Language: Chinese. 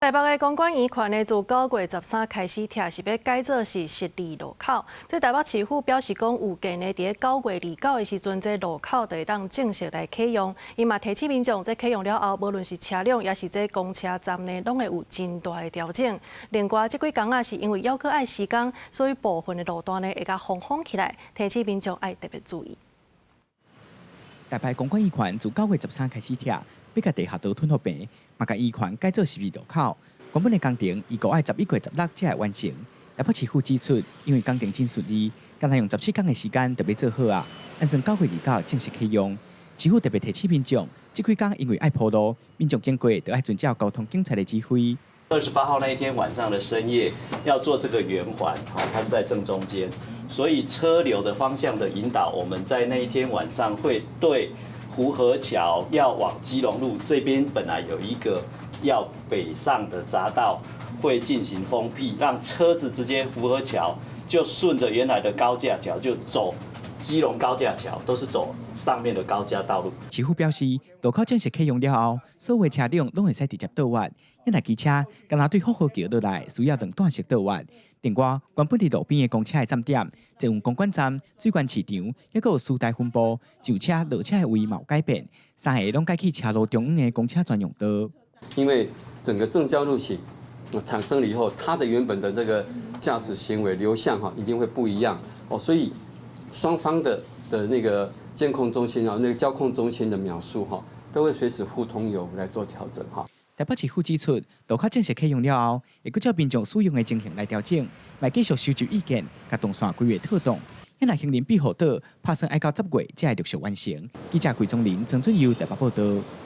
台北的公馆圆环呢，自9月13开始拆，是要改造是十字路口。这台北市府表示讲，预计呢，伫9月29的时阵，这路口就会当正式来启用。伊嘛提醒民众，这启用了后，无论是车辆，也是这公车站呢，拢会有真大的调整。另外，这几工是因为要搁爱施工，所以部分的路段呢会甲封起来，提醒民众爱特别注意。台北公馆圆环自9月13开始拆，要甲地下道吞合平。嘛，甲圆环改造十字路口，原本的工程预估爱11月16才会完成。台北市府指出，因为工程真顺利，干那用17天的时间就要做好啊，按算9月29正式启用。市府特别提醒民众，这几天因为爱铺路，民众经过就爱遵照交通警察的指挥。28号那一天晚上的深夜要做这个圆环，它是在正中间，所以车流的方向的引导，我们在那一天晚上会对。湖河桥要往基隆路这边，本来有一个要北上的匝道，会进行封闭，让车子直接湖河桥就顺着原来的高架桥就走基隆高架桥，都是走上面的高架道路。市府表示，路口正式启用了后，所有车辆拢会使直接倒弯，一来机车干那对福和桥倒来需要两段式倒弯。另外，原本伫路边的公车的站点，就用公馆站、水源市场，还佫有丝带分布，上车、落车的位嘛有改变，三个拢改去车路中央的公车专用道。因为整个正交路型产生了以后，它的原本的这个驾驶行为流向一定会不一样所以双方的那个监控中心那个交控中心的描述都会随时互通有无来做调整台北市府指出，路口正式启用了后，会照民众使用的情形来调整，来继续收集意见，甲动线规划妥当。因若行人庇护岛，拍算爱到10月才会陆续完成。记者桂宗林、郑准佑台北报道。